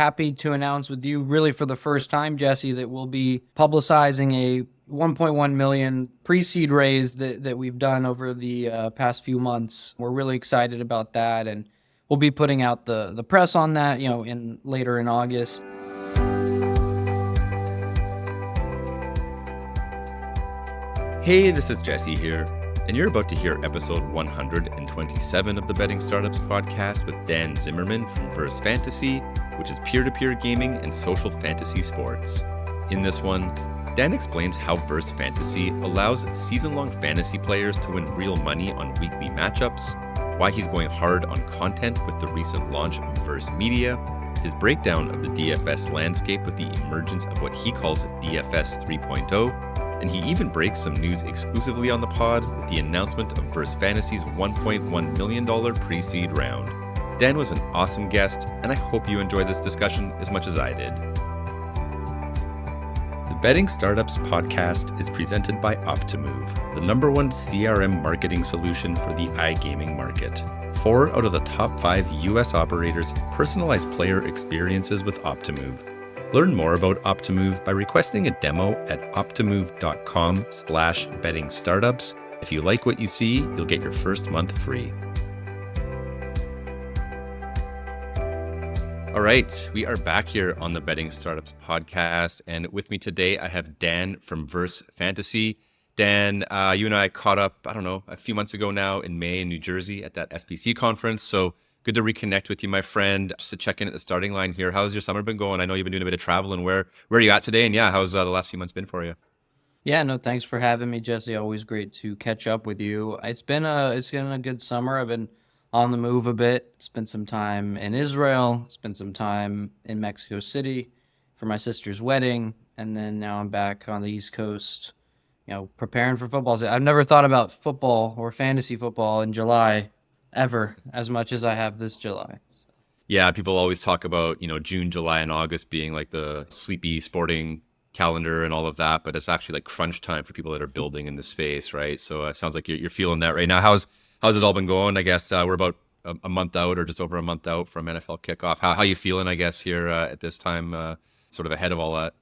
happy to announce with you really for the first time, Jesse, that we'll be publicizing a 1.1 million pre-seed raise that we've done over the past few months. We're really excited about that, and we'll be putting out the press on that, later in August. Hey, this is Jesse here, and you're about to hear episode 127 of the Betting Startups podcast with Dan Zimmerman from Verse Fantasy, which is peer-to-peer gaming and social fantasy sports. In this one, Dan explains how Verse Fantasy allows season-long fantasy players to win real money on weekly matchups, why he's going hard on content with the recent launch of Verse Media, his breakdown of the DFS landscape with the emergence of what he calls DFS 3.0, and he even breaks some news exclusively on the pod with the announcement of Verse Fantasy's $1.1 million pre-seed round. Dan was an awesome guest, and I hope you enjoy this discussion as much as I did. The Betting Startups podcast is presented by Optimove, the #1 CRM marketing solution for the iGaming market. 4 out of the top 5 US operators personalize player experiences with Optimove. Learn more about Optimove by requesting a demo at optimove.com/bettingstartups. If you like what you see, you'll get your first month free. All right, we are back here on the Betting Startups podcast, and with me today I have Dan from Verse Fantasy. Dan, you and I caught up, a few months ago now in May in New Jersey at that SBC conference, so good to reconnect with you, my friend. Just to check in at the starting line here. How's your summer been going? I know you've been doing a bit of traveling. Where are you at today? And how's the last few months been for you? Yeah, no, thanks for having me, Jesse. Always great to catch up with you. It's been a good summer. I've been on the move a bit. Spent some time in Israel, spent some time in Mexico City for my sister's wedding, and then now I'm back on the East Coast, preparing for football. I've never thought about football or fantasy football in July ever as much as I have this July. Yeah, people always talk about, June, July, and August being like the sleepy sporting calendar and all of that, but it's actually like crunch time for people that are building in the space, right? So it sounds like you're feeling that right now. How's it all been going? I guess we're about a month out or just over a month out from NFL kickoff. How you feeling, I guess, here at this time, sort of ahead of all that?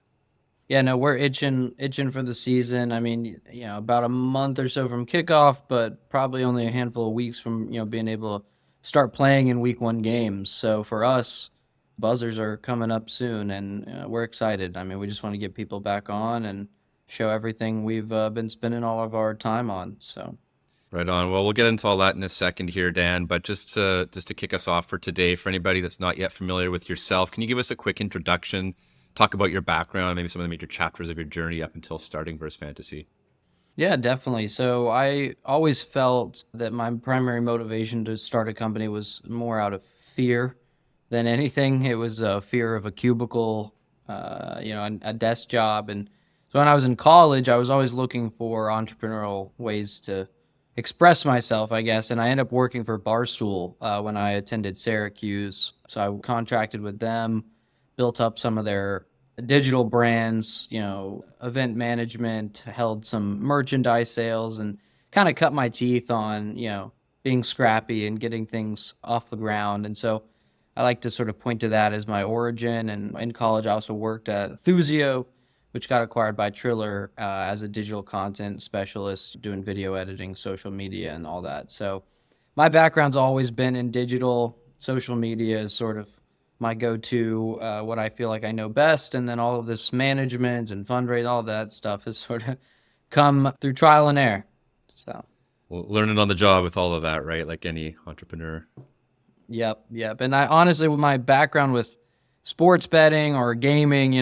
Yeah, no, we're itching for the season. I mean, about a month or so from kickoff, but probably only a handful of weeks from, being able to start playing in week 1 games. So for us, buzzers are coming up soon, and we're excited. I mean, we just want to get people back on and show everything we've been spending all of our time on. So. Right on. Well, we'll get into all that in a second here, Dan, but just to kick us off for today, for anybody that's not yet familiar with yourself, can you give us a quick introduction? Talk about your background, maybe some of the major chapters of your journey up until starting Verse Fantasy. Yeah, definitely. So I always felt that my primary motivation to start a company was more out of fear than anything. It was a fear of a cubicle, a desk job. And so when I was in college, I was always looking for entrepreneurial ways to express myself, I guess. And I ended up working for Barstool when I attended Syracuse. So I contracted with them, built up some of their digital brands, event management, held some merchandise sales, and kind of cut my teeth on, being scrappy and getting things off the ground. And so I like to sort of point to that as my origin. And in college, I also worked at Thuzio, which got acquired by Triller as a digital content specialist, doing video editing, social media, and all that. So my background's always been in digital. Social media is sort of my go-to, what I feel like I know best, and then all of this management and fundraising, all that stuff has sort of come through trial and error. So, well, learning on the job with all of that, right? Like any entrepreneur. Yep. And I honestly, with my background with sports betting or gaming,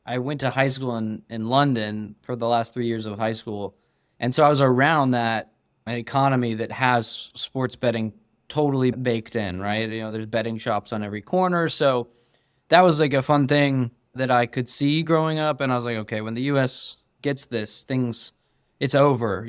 I went to high school in London for the last 3 years of high school, and so I was around that economy that has sports betting totally baked in, right? There's betting shops on every corner. So that was like a fun thing that I could see growing up. And I was like, okay, when the US gets this, it's over,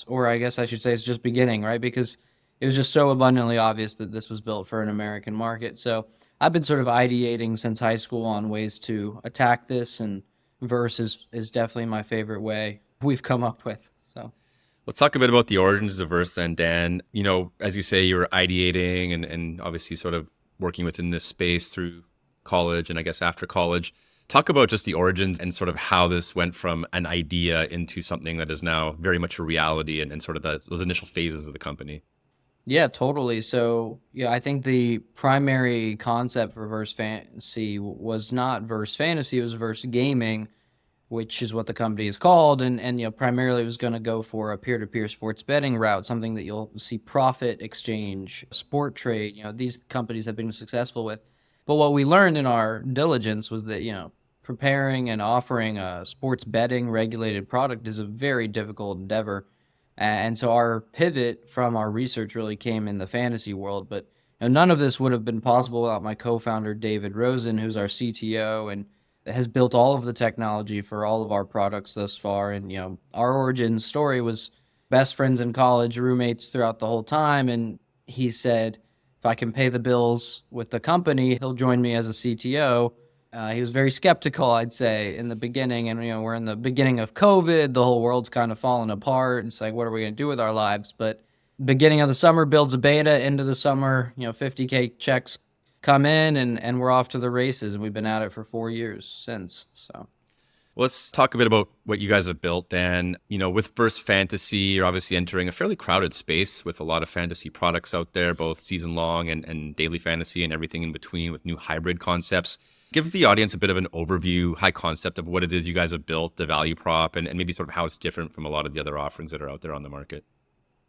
or I guess I should say it's just beginning, right? Because it was just so abundantly obvious that this was built for an American market. So I've been sort of ideating since high school on ways to attack this, and Verse is definitely my favorite way we've come up with. So. Let's talk a bit about the origins of Verse then, Dan. As you say, you were ideating and obviously sort of working within this space through college and I guess after college. Talk about just the origins and sort of how this went from an idea into something that is now very much a reality and sort of those initial phases of the company. Yeah, totally. So, yeah, I think the primary concept for verse fantasy was not verse fantasy, it was verse gaming, which is what the company is called. And primarily it was going to go for a peer-to-peer sports betting route, something that you'll see profit exchange, sport trade, these companies have been successful with. But what we learned in our diligence was that, preparing and offering a sports betting regulated product is a very difficult endeavor. And so our pivot from our research really came in the fantasy world. But none of this would have been possible without my co-founder, David Rosen, who's our CTO and has built all of the technology for all of our products thus far. And, our origin story was best friends in college, roommates throughout the whole time. And he said, if I can pay the bills with the company, he'll join me as a CTO. He was very skeptical, I'd say, in the beginning. And, we're in the beginning of COVID. The whole world's kind of falling apart. It's like, what are we going to do with our lives? But beginning of the summer, builds a beta. Into the summer, 50K checks come in, and we're off to the races. And we've been at it for 4 years since. So Let's talk a bit about what you guys have built. And, with Verse Fantasy, you're obviously entering a fairly crowded space with a lot of fantasy products out there, both season long and daily fantasy and everything in between with new hybrid concepts. Give the audience a bit of an overview, high concept of what it is you guys have built, the value prop, and maybe sort of how it's different from a lot of the other offerings that are out there on the market.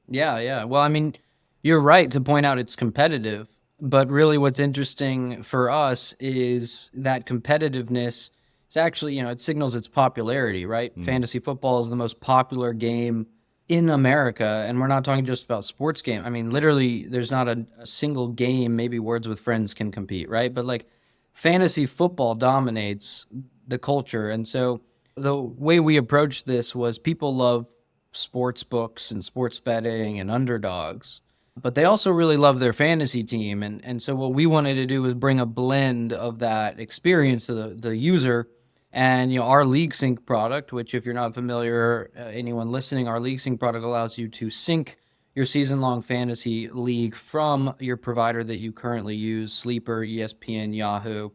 Yeah. Well, I mean, you're right to point out it's competitive, but really what's interesting for us is that competitiveness. It's actually, it signals its popularity, right? Fantasy football is the most popular game in America, and we're not talking just about sports game. I mean, literally, there's not a single game, maybe Words with Friends can compete, right? But like fantasy football dominates the culture. And so the way we approached this was people love sports books and sports betting and underdogs, but they also really love their fantasy team. And so what we wanted to do was bring a blend of that experience to the user. And our LeagueSync product, which if you're not familiar, anyone listening, our LeagueSync product allows you to sync your season-long fantasy league from your provider that you currently use, Sleeper, ESPN, Yahoo,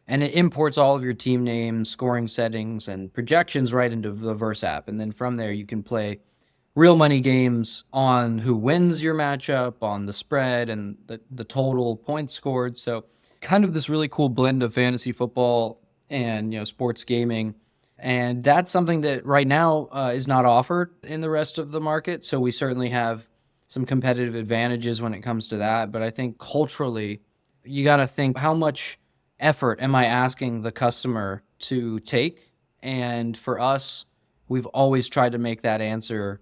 and it imports all of your team names, scoring settings, and projections right into the Verse app. And then from there, you can play real money games on who wins your matchup, on the spread, and the total points scored. So kind of this really cool blend of fantasy football and sports gaming. And that's something that right now is not offered in the rest of the market. So we certainly have some competitive advantages when it comes to that. But I think culturally, you got to think, how much effort am I asking the customer to take? And for us, we've always tried to make that answer,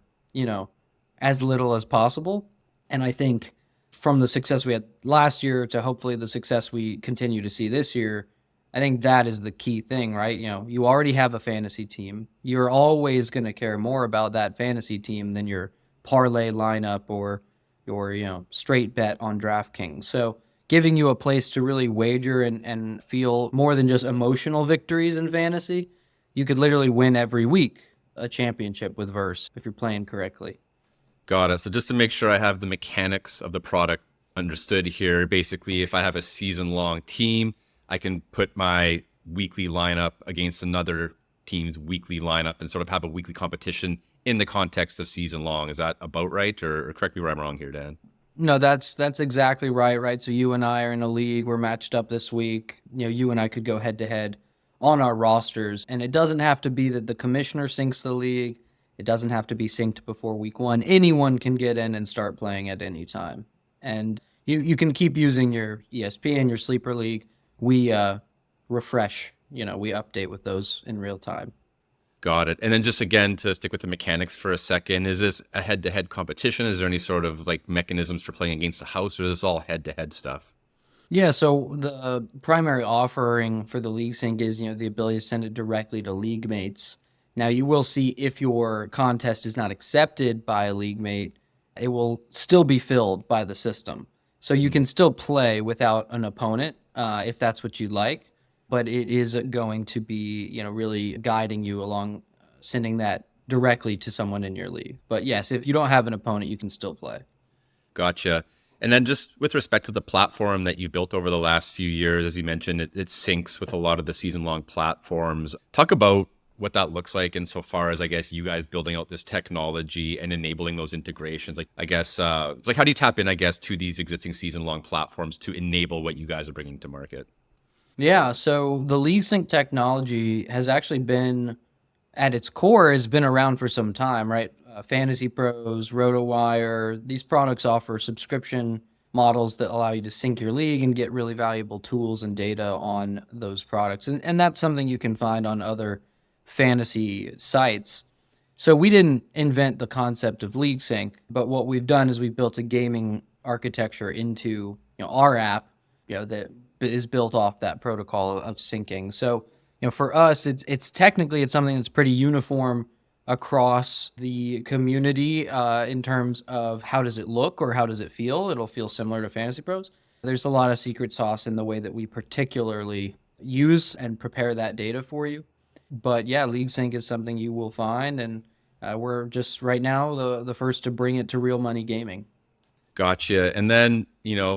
as little as possible. And I think from the success we had last year to hopefully the success we continue to see this year, I think that is the key thing, right? You already have a fantasy team. You're always going to care more about that fantasy team than your parlay lineup or your, straight bet on DraftKings. So giving you a place to really wager and feel more than just emotional victories in fantasy, you could literally win every week a championship with Verse if you're playing correctly. Got it. So just to make sure I have the mechanics of the product understood here, basically, if I have a season-long team, I can put my weekly lineup against another team's weekly lineup and sort of have a weekly competition in the context of season long. Is that about right? Or correct me where I'm wrong here, Dan? No, that's exactly right? So you and I are in a league. We're matched up this week. You and I could go head to head on our rosters. And it doesn't have to be that the commissioner syncs the league. It doesn't have to be synced before week one. Anyone can get in and start playing at any time. And you can keep using your ESPN, your Sleeper League. We refresh, we update with those in real time. Got it. And then just again, to stick with the mechanics for a second, is this a head-to-head competition? Is there any sort of like mechanisms for playing against the house, or is this all head-to-head stuff? Yeah, so the primary offering for the LeagueSync is, the ability to send it directly to league mates. Now, you will see if your contest is not accepted by a league mate, it will still be filled by the system. So you can still play without an opponent if that's what you like, but it is going to be, really guiding you along, sending that directly to someone in your league. But yes, if you don't have an opponent, you can still play. Gotcha. And then just with respect to the platform that you built over the last few years, as you mentioned, it syncs with a lot of the season-long platforms. Talk about what that looks like insofar as, I guess, you guys building out this technology and enabling those integrations. Like, I guess, like how do you tap in, I guess, to these existing season-long platforms to enable what you guys are bringing to market? Yeah, so the LeagueSync technology has actually been, at its core, has been around for some time, right? Fantasy Pros, RotoWire, these products offer subscription models that allow you to sync your league and get really valuable tools and data on those products. And that's something you can find on other fantasy sites. So we didn't invent the concept of LeagueSync, but what we've done is we've built a gaming architecture into our app, that is built off that protocol of syncing. So for us, it's technically it's something that's pretty uniform across the community in terms of how does it look or how does it feel. It'll feel similar to Fantasy Pros. There's a lot of secret sauce in the way that we particularly use and prepare that data for you. But yeah, LeagueSync is something you will find, and we're just right now the first to bring it to real money gaming. Gotcha. And then,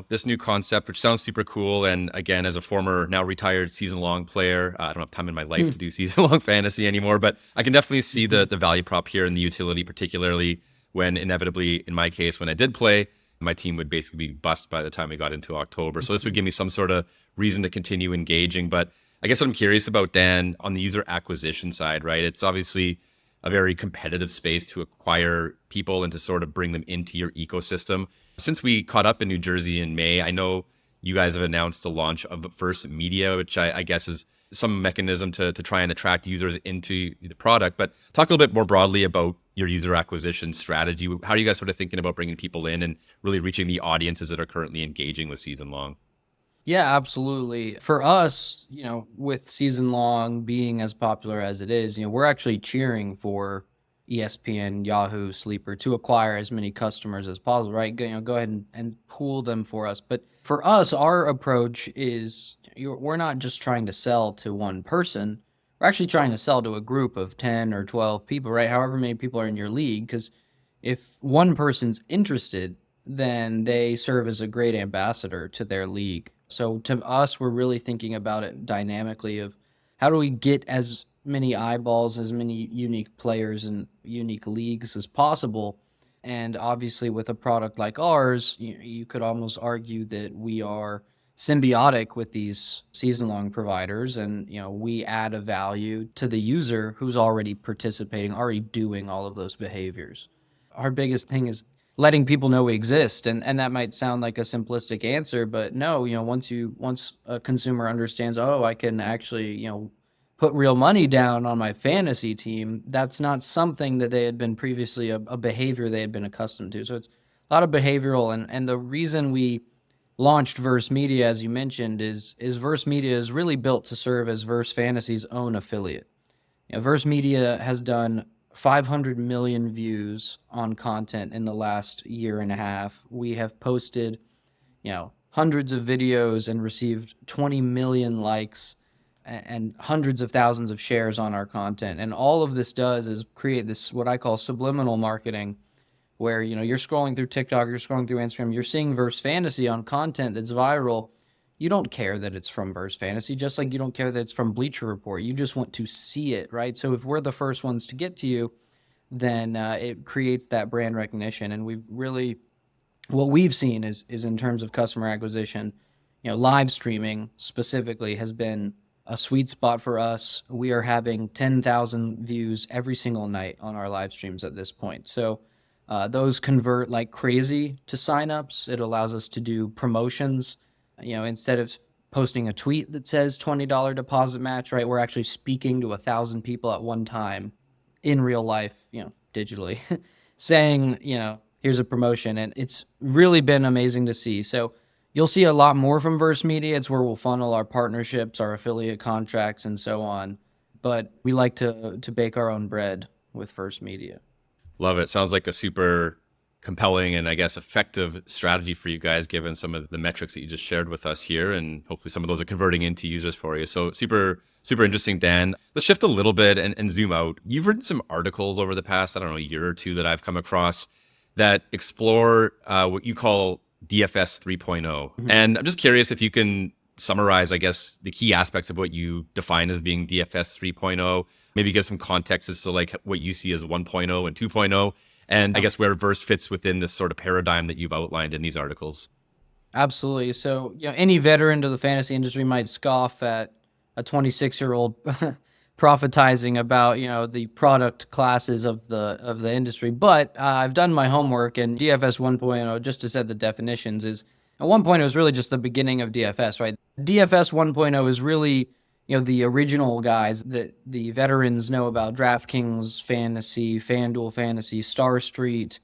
this new concept, which sounds super cool. And again, as a former now retired season long player, I don't have time in my life to do season long fantasy anymore, but I can definitely see the value prop here and the utility, particularly when inevitably, in my case, when I did play, my team would basically be bust by the time we got into October. So this would give me some sort of reason to continue engaging. But I guess what I'm curious about, Dan, on the user acquisition side, right? It's obviously a very competitive space to acquire people and to sort of bring them into your ecosystem. Since we caught up in New Jersey in May, I know you guys have announced the launch of First Media, which I guess is some mechanism to try and attract users into the product. But talk a little bit more broadly about your user acquisition strategy. How are you guys sort of thinking about bringing people in and really reaching the audiences that are currently engaging with season long? Yeah, absolutely. For us, with season long being as popular as it is, we're actually cheering for ESPN, Yahoo, Sleeper to acquire as many customers as possible, right? Go ahead and pool them for us. But for us, our approach is we're not just trying to sell to one person. We're actually trying to sell to a group of 10 or 12 people, right? However many people are in your league. Because if one person's interested, then they serve as a great ambassador to their league. So to us, we're really thinking about it dynamically of how do we get as many eyeballs, as many unique players and unique leagues as possible. And obviously with a product like ours, you could almost argue that we are symbiotic with these season-long providers, and we add a value to the user who's already participating, already doing all of those behaviors. Our biggest thing is letting people know we exist, and that might sound like a simplistic answer, but no, once a consumer understands, oh, I can actually put real money down on my fantasy team, that's not something that they had been previously a behavior they had been accustomed to. So it's a lot of behavioral, and the reason we launched Verse Media, as you mentioned, is Verse Media is really built to serve as Verse Fantasy's own affiliate. Verse Media has done 500 million views on content in the last year and a half. We have posted, hundreds of videos and received 20 million likes and hundreds of thousands of shares on our content. And all of this does is create this, what I call subliminal marketing, where, you're scrolling through TikTok, you're scrolling through Instagram, you're seeing Verse Fantasy on content that's viral. You don't care that it's from Verse Fantasy, just like you don't care that it's from Bleacher Report. You just want to see it, right? So if we're the first ones to get to you, then it creates that brand recognition. And what we've seen is in terms of customer acquisition, live streaming specifically has been a sweet spot for us. We are having 10,000 views every single night on our live streams at this point. So those convert like crazy to signups. It allows us to do promotions. Instead of posting a tweet that says $20 deposit match, right? We're actually speaking to 1,000 people at one time in real life, digitally, saying, here's a promotion. And it's really been amazing to see. So you'll see a lot more from Verse Media. It's where we'll funnel our partnerships, our affiliate contracts, and so on. But we like to bake our own bread with Verse Media. Love it. Sounds like a super compelling and I guess effective strategy for you guys, given some of the metrics that you just shared with us here. And hopefully some of those are converting into users for you. So super interesting, Dan. Let's shift a little bit and zoom out. You've written some articles over the past, year or two that I've come across that explore what you call DFS 3.0. And I'm just curious if you can summarize, I guess, the key aspects of what you define as being DFS 3.0, maybe give some context as to like what you see as 1.0 and 2.0, and I guess where Verse fits within this sort of paradigm that you've outlined in these articles. Absolutely. So, any veteran to the fantasy industry might scoff at a 26-year-old prophetizing about, the product classes of the industry. But I've done my homework, and DFS 1.0, just to set the definitions, is 1.0 is really just the beginning of DFS, right? DFS 1.0 is really, the original guys that the veterans know about: DraftKings Fantasy, FanDuel Fantasy, Star Street.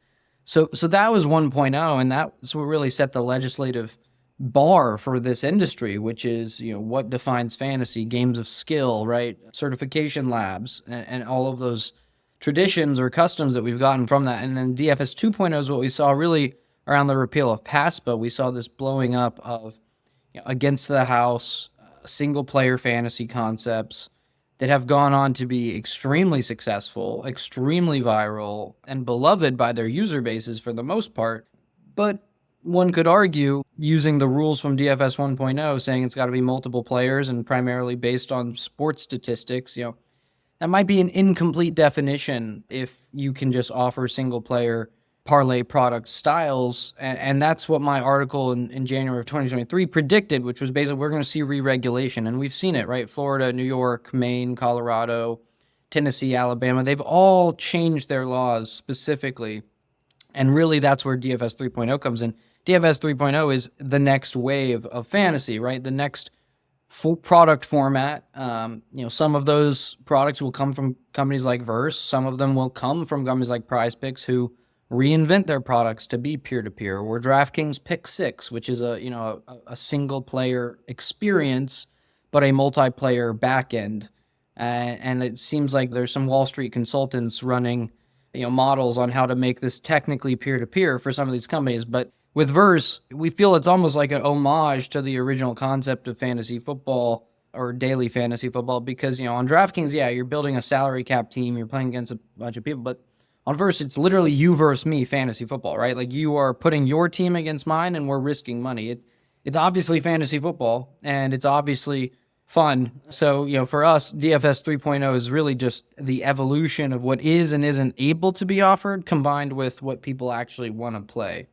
So that was 1.0, and that's what really set the legislative bar for this industry, which is, what defines fantasy, games of skill, right? Certification labs, and all of those traditions or customs that we've gotten from that. And then DFS 2.0 is what we saw really around the repeal of PASPA. We saw this blowing up of against the house, single player fantasy concepts that have gone on to be extremely successful, extremely viral, and beloved by their user bases for the most part. But one could argue, using the rules from DFS 1.0, saying it's got to be multiple players and primarily based on sports statistics, that might be an incomplete definition if you can just offer single player parlay product styles. And that's what my article in January of 2023 predicted, which was basically we're going to see re-regulation. And we've seen it, right? Florida, New York, Maine, Colorado, Tennessee, Alabama, they've all changed their laws specifically. And really that's where DFS 3.0 comes in. DFS 3.0 is the next wave of fantasy, right? The next full product format. Some of those products will come from companies like Verse. Some of them will come from companies like PrizePicks, who reinvent their products to be peer-to-peer, or DraftKings Pick 6, which is a single player experience, but a multiplayer backend. And it seems like there's some Wall Street consultants running, models on how to make this technically peer-to-peer for some of these companies. But with Verse, we feel it's almost like an homage to the original concept of fantasy football or daily fantasy football, because, on DraftKings, you're building a salary cap team, you're playing against a bunch of people, but on Verse, it's literally you versus me fantasy football, right? Like, you are putting your team against mine and we're risking money. It's obviously fantasy football, and it's obviously fun. So, for us, DFS 3.0 is really just the evolution of what is and isn't able to be offered, combined with what people actually want to play.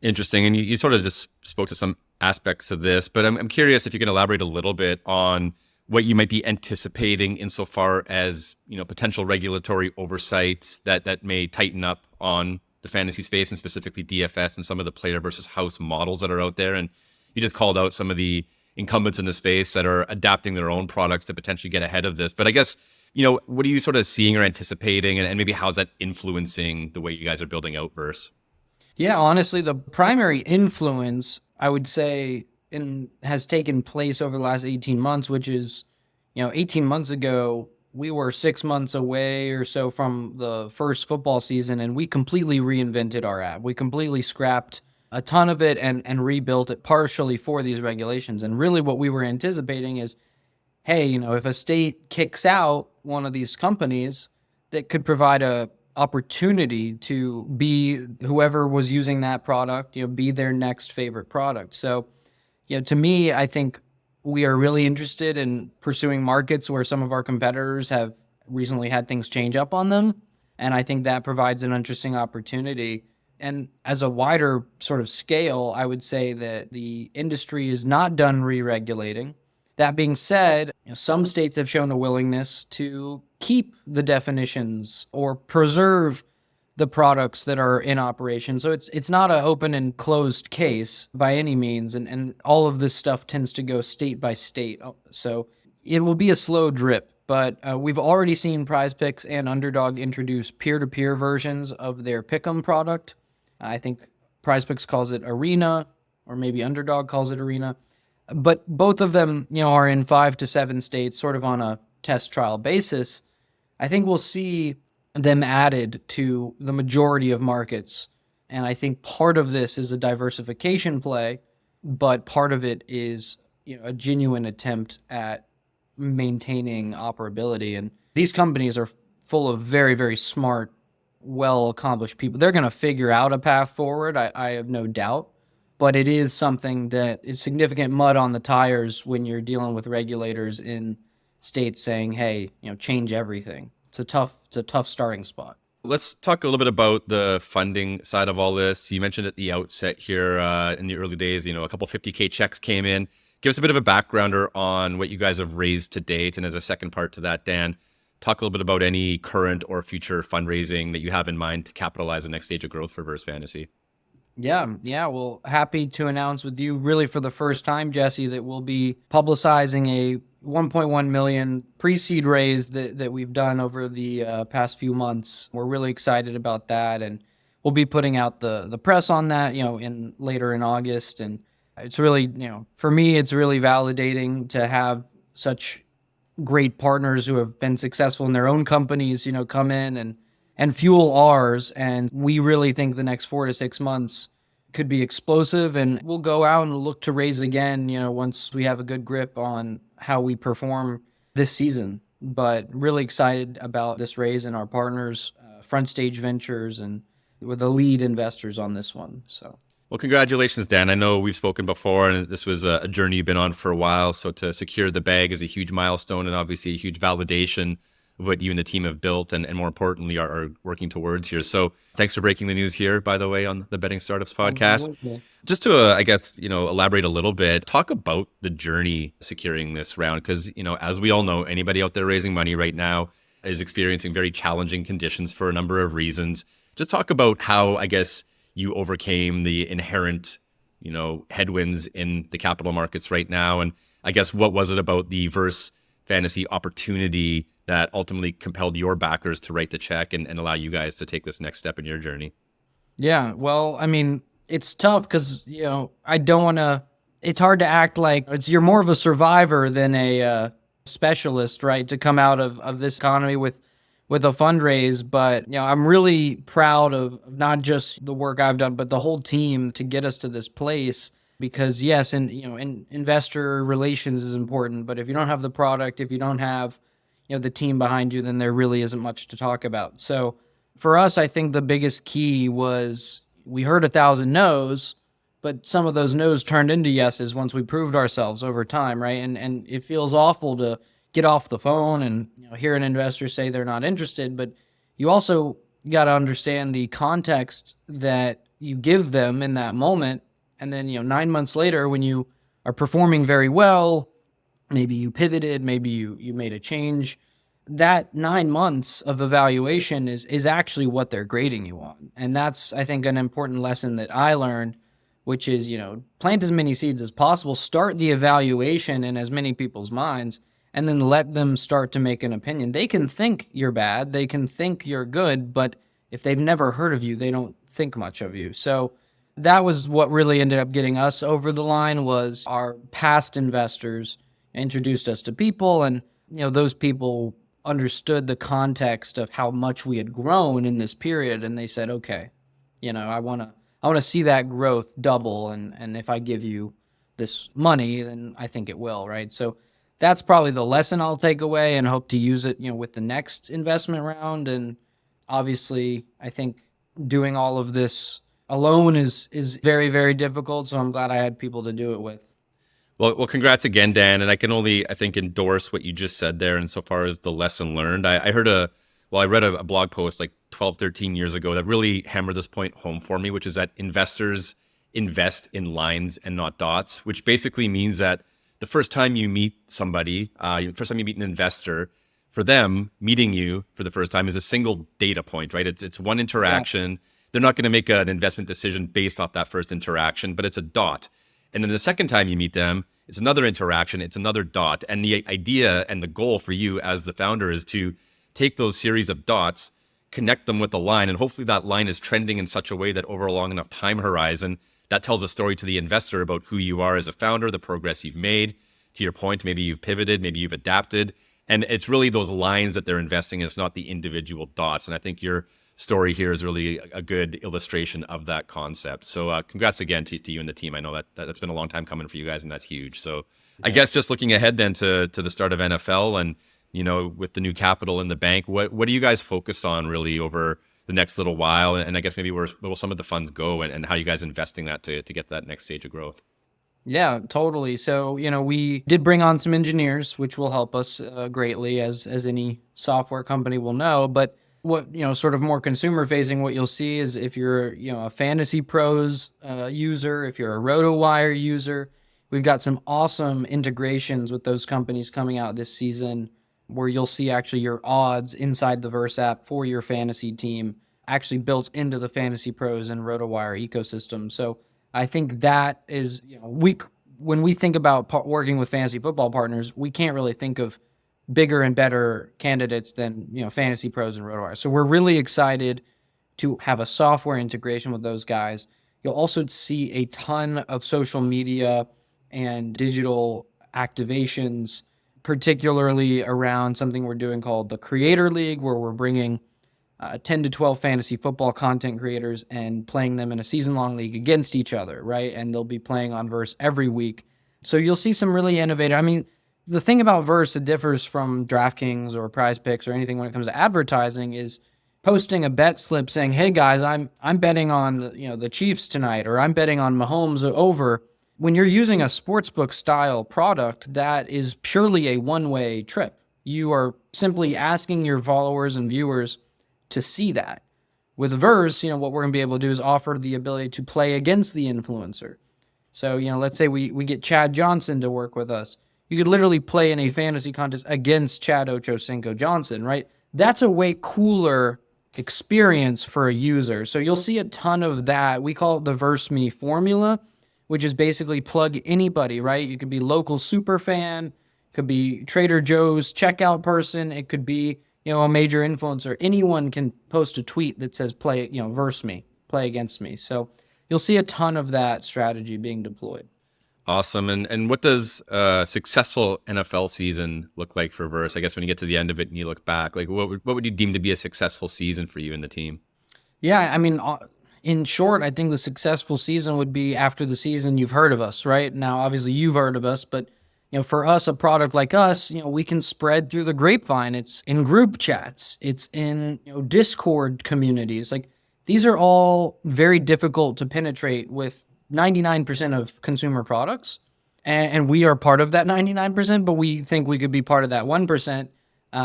Interesting. And you sort of just spoke to some aspects of this, but I'm curious if you can elaborate a little bit on what you might be anticipating insofar as, potential regulatory oversights that may tighten up on the fantasy space, and specifically DFS and some of the player versus house models that are out there. And you just called out some of the incumbents in the space that are adapting their own products to potentially get ahead of this. But I guess, what are you sort of seeing or anticipating, and maybe how's that influencing the way you guys are building out Verse? Yeah, honestly, the primary influence, I would say, has taken place over the last 18 months, which is, 18 months ago, we were 6 months away or so from the first football season, and we completely reinvented our app. We completely scrapped a ton of it and rebuilt it partially for these regulations. And really what we were anticipating is, hey, if a state kicks out one of these companies, that could provide a opportunity to be whoever was using that product, be their next favorite product. So, to me, I think we are really interested in pursuing markets where some of our competitors have recently had things change up on them. And I think that provides an interesting opportunity. And as a wider sort of scale, I would say that the industry is not done re-regulating. That being said, some states have shown a willingness to keep the definitions or preserve the products that are in operation. So it's not an open and closed case by any means. And all of this stuff tends to go state by state. So it will be a slow drip. But we've already seen PrizePicks and Underdog introduce peer-to-peer versions of their Pick'em product. I think PrizePicks calls it Arena, or maybe Underdog calls it Arena. But both of them, are in 5 to 7 states, sort of on a test trial basis. I think we'll see them added to the majority of markets. And I think part of this is a diversification play, but part of it is, a genuine attempt at maintaining operability. And these companies are full of very, very smart, well-accomplished people. They're going to figure out a path forward, I have no doubt. but it is something that is significant mud on the tires when you're dealing with regulators in states saying, hey, change everything. It's a tough starting spot. Let's talk a little bit about the funding side of all this. You mentioned at the outset here in the early days, a couple 50K checks came in. Give us a bit of a backgrounder on what you guys have raised to date. And as a second part to that, Dan, talk a little bit about any current or future fundraising that you have in mind to capitalize the next stage of growth for Verse Fantasy. Yeah. Well, happy to announce with you really for the first time, Jesse, that we'll be publicizing a 1.1 million pre-seed raise that we've done over the past few months. We're really excited about that, and we'll be putting out the press on that, in later in August. And it's really, for me, it's really validating to have such great partners who have been successful in their own companies, come in and fuel ours. And we really think the next 4 to 6 months could be explosive, and we'll go out and look to raise again, once we have a good grip on how we perform this season. But really excited about this raise and our partners, Frontstage Ventures, and we're the lead investors on this one. So. Well, congratulations, Dan. I know we've spoken before, and this was a journey you've been on for a while. So to secure the bag is a huge milestone and obviously a huge validation of what you and the team have built and more importantly, are working towards here. So thanks for breaking the news here, by the way, on the Betting Startups podcast. Absolutely. Just to, elaborate a little bit, talk about the journey securing this round. Because, as we all know, anybody out there raising money right now is experiencing very challenging conditions for a number of reasons. Just talk about how, you overcame the inherent, headwinds in the capital markets right now. And what was it about the Verse Fantasy opportunity that ultimately compelled your backers to write the check and allow you guys to take this next step in your journey? Yeah, well, it's tough because, I don't want to, it's hard to act like you're more of a survivor than a specialist, right? To come out of this economy with a fundraise. But, I'm really proud of not just the work I've done, but the whole team to get us to this place. Because yes, and investor relations is important, but if you don't have the product, if you don't have the team behind you, then there really isn't much to talk about. So for us, I think the biggest key was we heard 1,000 no's, but some of those no's turned into yeses once we proved ourselves over time, right? And it feels awful to get off the phone and hear an investor say they're not interested, but you also got to understand the context that you give them in that moment. And then, 9 months later, when you are performing very well, maybe you pivoted, maybe you made a change, that 9 months of evaluation is actually what they're grading you on. And that's, I think, an important lesson that I learned, which is, plant as many seeds as possible, start the evaluation in as many people's minds, and then let them start to make an opinion. They can think you're bad, they can think you're good, but if they've never heard of you, they don't think much of you. So that was what really ended up getting us over the line, was our past investors introduced us to people, and those people understood the context of how much we had grown in this period, and they said, okay, I want to see that growth double, and if I give you this money, then I think it will, right? So that's probably the lesson I'll take away and hope to use it, with the next investment round. And obviously, I think doing all of this alone is very, very difficult. So I'm glad I had people to do it with. Well, congrats again, Dan. And I can only, endorse what you just said there. And so far as the lesson learned, I read a blog post like 12, 13 years ago that really hammered this point home for me, which is that investors invest in lines and not dots, which basically means that the first time you meet somebody, first time you meet an investor, for them, meeting you for the first time is a single data point, right? It's one interaction. Yeah. They're not going to make an investment decision based off that first interaction, but it's a dot. And then the second time you meet them, it's another interaction, it's another dot. And the idea and the goal for you as the founder is to take those series of dots, connect them with a line, and hopefully that line is trending in such a way that over a long enough time horizon, that tells a story to the investor about who you are as a founder, the progress you've made. To your point, maybe you've pivoted, maybe you've adapted. And it's really those lines that they're investing in. It's not the individual dots. And I think your story here is really a good illustration of that concept. So congrats again to you and the team. I know that's been a long time coming for you guys, and that's huge. So yeah. I guess just looking ahead then to the start of NFL and, with the new capital in the bank, what do you guys focus on really over the next little while, and I guess maybe where will some of the funds go, and how you guys investing that to get that next stage of growth. Yeah, totally. So, we did bring on some engineers, which will help us greatly, as any software company will know. But what, sort of more consumer facing, what you'll see is if you're, a Fantasy Pros user, if you're a RotoWire user, we've got some awesome integrations with those companies coming out this season where you'll see actually your odds inside the Verse app for your fantasy team actually built into the Fantasy Pros and RotoWire ecosystem. So I think that is, when we think about working with fantasy football partners, we can't really think of bigger and better candidates than, Fantasy Pros and RotoWire. So we're really excited to have a software integration with those guys. You'll also see a ton of social media and digital activations, particularly around something we're doing called the Creator League, where we're bringing 10 to 12 fantasy football content creators and playing them in a season-long league against each other, right? And they'll be playing on Verse every week. So you'll see some really innovative. I mean, the thing about Verse that differs from DraftKings or Prize Picks or anything when it comes to advertising is posting a bet slip saying, "Hey guys, I'm betting on the Chiefs tonight," or "I'm betting on Mahomes over." When you're using a sportsbook style product, that is purely a one-way trip. You are simply asking your followers and viewers to see that. With Verse, what we're going to be able to do is offer the ability to play against the influencer. So, let's say we get Chad Johnson to work with us. You could literally play in a fantasy contest against Chad Ochocinco Johnson, right? That's a way cooler experience for a user. So you'll see a ton of that. We call it the Verse Me formula, which is basically plug anybody, right? You could be local super fan, could be Trader Joe's checkout person, it could be a major influencer. Anyone can post a tweet that says play, Verse Me, play against me. So you'll see a ton of that strategy being deployed. Awesome. And what does a successful NFL season look like for Verse? I guess when you get to the end of it and you look back, like what would you deem to be a successful season for you and the team? Yeah, I mean, in short, I think the successful season would be after the season you've heard of us, right? Now, obviously you've heard of us, but for us, a product like us, we can spread through the grapevine. It's in group chats. It's in Discord communities. Like, these are all very difficult to penetrate with 99% of consumer products. And we are part of that 99%, but we think we could be part of that 1%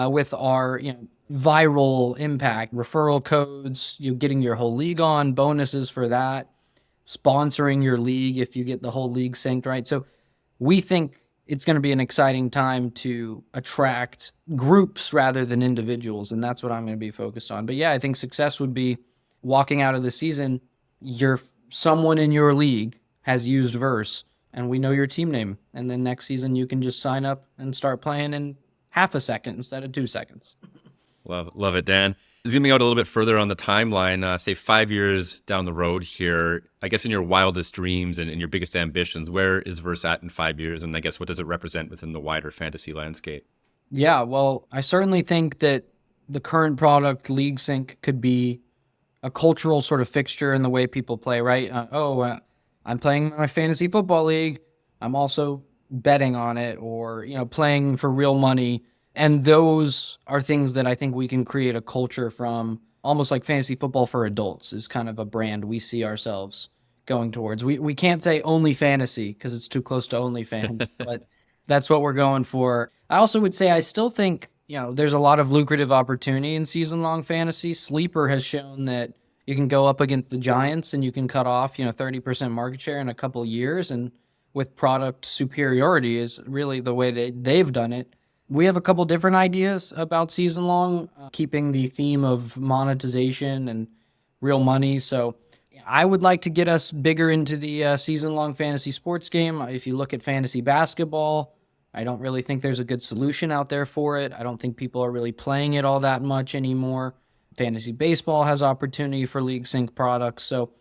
with our viral impact, referral codes, getting your whole league on, bonuses for that, sponsoring your league if you get the whole league synced, right? So we think it's going to be an exciting time to attract groups rather than individuals, and that's what I'm going to be focused on. But yeah, I think success would be walking out of the season, someone in your league has used Verse, and we know your team name, and then next season you can just sign up and start playing in half a second instead of 2 seconds. Love it, Dan. Zooming out a little bit further on the timeline, say 5 years down the road here, I guess in your wildest dreams and in your biggest ambitions, where is Verse at in 5 years? And I guess what does it represent within the wider fantasy landscape? Yeah, well, I certainly think that the current product, LeagueSync, could be a cultural sort of fixture in the way people play, right? I'm playing my fantasy football league. I'm also betting on it or, playing for real money. And those are things that I think we can create a culture from, almost like fantasy football for adults is kind of a brand we see ourselves going towards. We can't say only fantasy because it's too close to OnlyFans, but that's what we're going for. I also would say I still think, there's a lot of lucrative opportunity in season-long fantasy. Sleeper has shown that you can go up against the Giants and you can cut off, 30% market share in a couple years. And with product superiority is really the way they've done it. We have a couple different ideas about season long, keeping the theme of monetization and real money. So I would like to get us bigger into the season long fantasy sports game. If you look at fantasy basketball, I don't really think there's a good solution out there for it. I don't think people are really playing it all that much anymore. Fantasy baseball has opportunity for LeagueSync products. So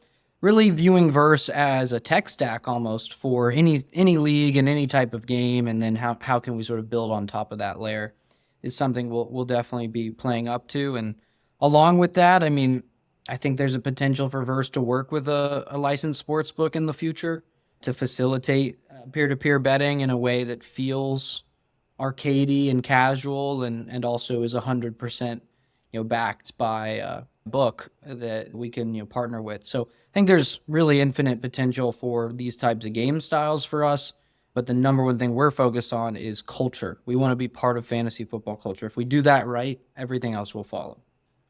really viewing Verse as a tech stack almost for any league and any type of game, and then how can we sort of build on top of that layer is something we'll definitely be playing up to. And along with that, I mean, I think there's a potential for Verse to work with a licensed sports book in the future to facilitate peer-to-peer betting in a way that feels arcadey and casual and also is 100% backed by book that we can partner with. So I think there's really infinite potential for these types of game styles for us. But the number one thing we're focused on is culture. We want to be part of fantasy football culture. If we do that right, everything else will follow.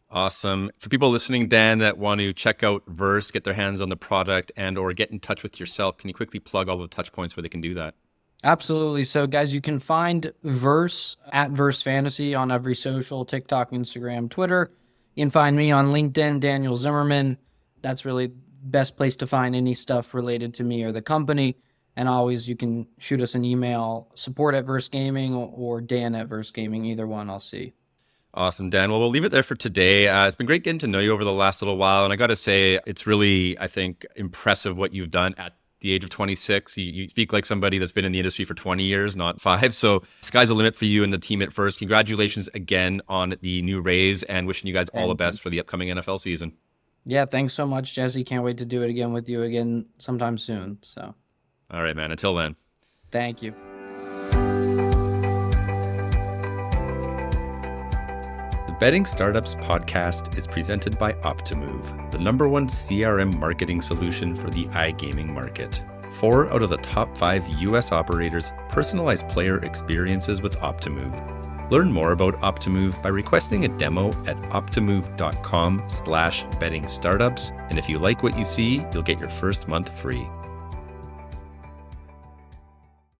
Awesome. For people listening, Dan, that want to check out Verse, get their hands on the product and or get in touch with yourself, can you quickly plug all the touch points where they can do that? Absolutely. So guys, you can find Verse at Verse Fantasy on every social, TikTok, Instagram, Twitter. You can find me on LinkedIn, Daniel Zimmerman. That's really best place to find any stuff related to me or the company. And always you can shoot us an email, support@Verse Gaming or Dan@Verse Gaming. Either one I'll see. Awesome, Dan. Well, we'll leave it there for today. It's been great getting to know you over the last little while. And I got to say, it's really, I think, impressive what you've done at the age of 26. You speak like somebody that's been in the industry for 20 years, not 5. So sky's the limit for you and the team at First. Congratulations again on the new raise and wishing you guys all the best for the upcoming NFL season. Yeah, thanks so much, Jesse. Can't wait to do it again with you again sometime soon. So, all right, man. Until then. Thank you. The Betting Startups podcast is presented by Optimove, the #1 CRM marketing solution for the iGaming market. 4 out of the top 5 US operators personalize player experiences with Optimove. Learn more about Optimove by requesting a demo at optimove.com/bettingstartups. And if you like what you see, you'll get your first month free.